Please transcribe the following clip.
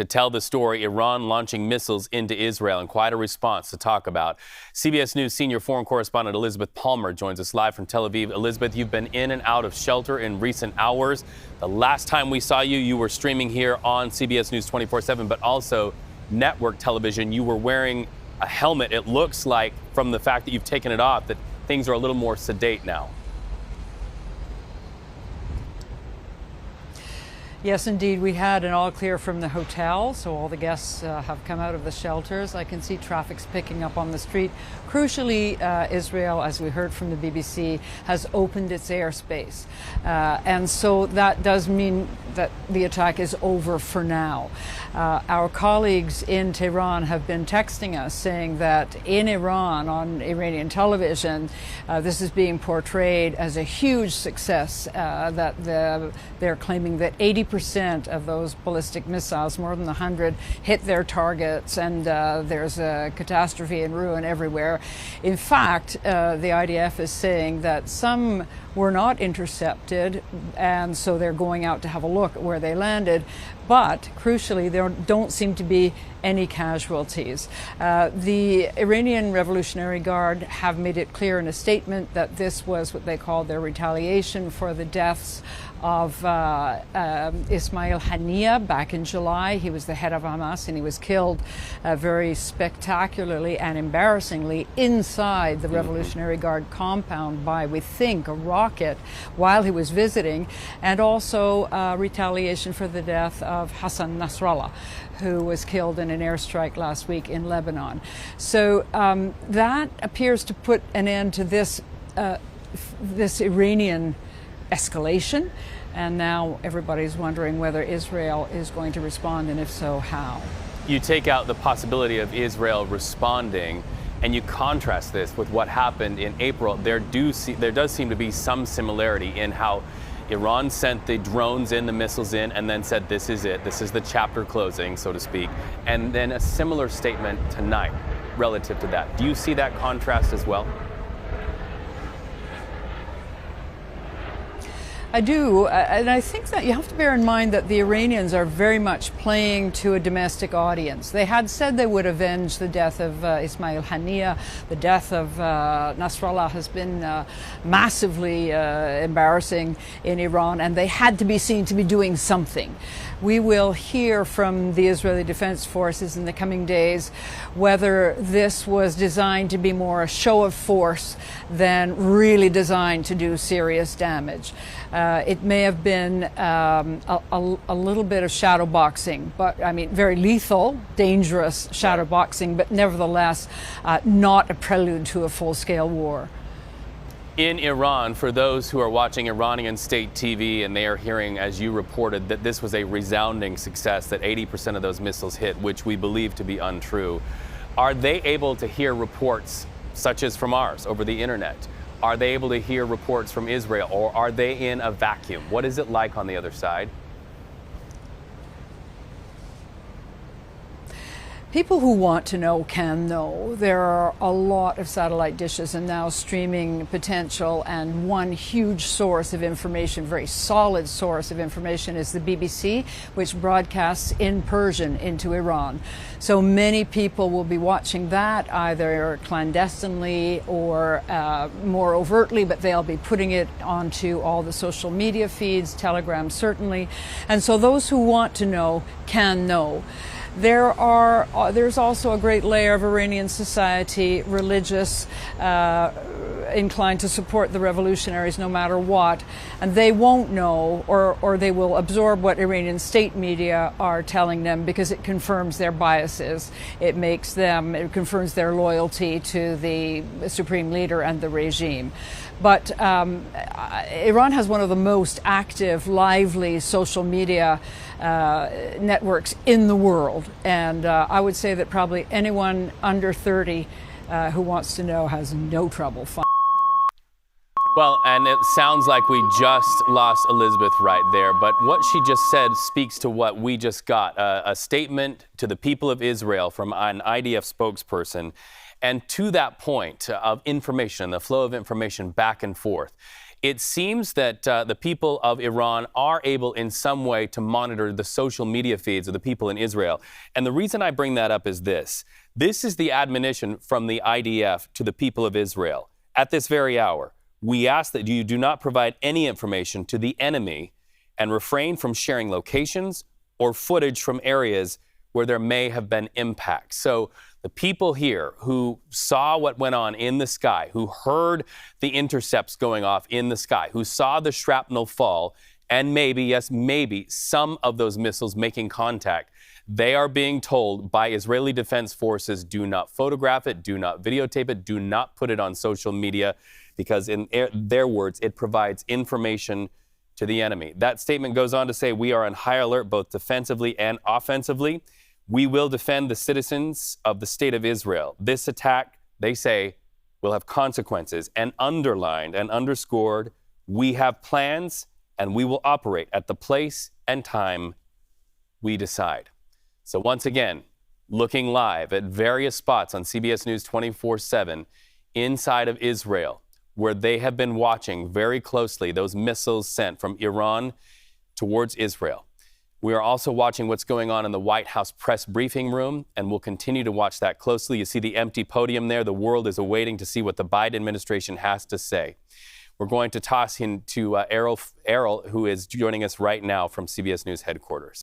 to tell the story, Iran launching missiles into Israel, and quite a response to talk about. CBS News senior foreign correspondent Elizabeth Palmer joins us live from Tel Aviv. Elizabeth, you've been in and out of shelter in recent hours. The last time we saw you, you were streaming here on CBS News 24/7, but also network television. You were wearing a helmet. It looks like, from the fact that you've taken it off, that things are a little more sedate now. Yes, indeed. We had an all clear from the hotel, so all the guests have come out of the shelters. I can see traffic's picking up on the street. Crucially, Israel, as we heard from the BBC, has opened its airspace. And so that does mean that the attack is over for now. Our colleagues in Tehran have been texting us saying that in Iran, on Iranian television, this is being portrayed as a huge success, that they're claiming that 80% of those ballistic missiles, more than 100, hit their targets, and there's a catastrophe and ruin everywhere. In fact, the IDF is saying that some were not intercepted, and so they're going out to have a look at where they landed. But crucially, there don't seem to be any casualties. The Iranian Revolutionary Guard have made it clear in a statement that this was what they called their retaliation for the deaths of Ismail Haniyeh back in July. He was the head of Hamas, and he was killed very spectacularly and embarrassingly inside the Revolutionary Guard compound by, we think, a rocket while he was visiting, and also retaliation for the death of Hassan Nasrallah, who was killed in an airstrike last week in Lebanon. So that appears to put an end to this Iranian escalation, and now everybody's wondering whether Israel is going to respond, and if so, how. You take out the possibility of Israel responding, and you contrast this with what happened in April. There does seem to be some similarity in how Iran sent the drones in, the missiles in, and then said, this is it, this is the chapter closing, so to speak. And then a similar statement tonight relative to that. Do you see that contrast as well? I do, and I think that you have to bear in mind that the Iranians are very much playing to a domestic audience. They had said they would avenge the death of Ismail Haniyeh. The death of Nasrallah has been massively embarrassing in Iran, and they had to be seen to be doing something. We will hear from the Israeli Defense Forces in the coming days whether this was designed to be more a show of force than really designed to do serious damage. It may have been a little bit of shadow boxing, but I mean very lethal, dangerous shadow boxing, but nevertheless not a prelude to a full-scale war. In Iran, for those who are watching Iranian state TV and they are hearing, as you reported, that this was a resounding success, that 80% of those missiles hit, which we believe to be untrue, are they able to hear reports such as from ours over the internet? Are they able to hear reports from Israel, or are they in a vacuum? What is it like on the other side? People who want to know can know. There are a lot of satellite dishes and now streaming potential, and one huge source of information, very solid source of information, is the BBC, which broadcasts in Persian into Iran. So many people will be watching that either clandestinely or more overtly, but they'll be putting it onto all the social media feeds, Telegram certainly. And so those who want to know can know. There's also a great layer of Iranian society, religious, inclined to support the revolutionaries no matter what, and they won't know, or they will absorb what Iranian state media are telling them because it confirms their biases. It confirms their loyalty to the supreme leader and the regime. But Iran has one of the most active, lively social media networks in the world. And I would say that probably anyone under 30 who wants to know has no trouble finding. Well, and it sounds like we just lost Elizabeth right there, but what she just said speaks to what we just got, a statement to the people of Israel from an IDF spokesperson. And to that point of information, the flow of information back and forth, It seems that the people of Iran are able in some way to monitor the social media feeds of the people in Israel. And the reason I bring that up is this. This is the admonition from the IDF to the people of Israel. At this very hour, we ask that you do not provide any information to the enemy and refrain from sharing locations or footage from areas where there may have been impacts. So the people here who saw what went on in the sky, who heard the intercepts going off in the sky, who saw the shrapnel fall, and maybe, yes, maybe some of those missiles making contact, they are being told by Israeli Defense Forces, do not photograph it, do not videotape it, do not put it on social media, because in their words, it provides information to the enemy. That statement goes on to say, we are on high alert both defensively and offensively. We will defend the citizens of the state of Israel. This attack, they say, will have consequences. And underlined and underscored, we have plans and we will operate at the place and time we decide. So once again, looking live at various spots on CBS News 24/7 inside of Israel, where they have been watching very closely those missiles sent from Iran towards Israel. We are also watching what's going on in the White House press briefing room, and we'll continue to watch that closely. You see the empty podium there. The world is awaiting to see what the Biden administration has to say. We're going to toss in to Errol, who is joining us right now from CBS News headquarters.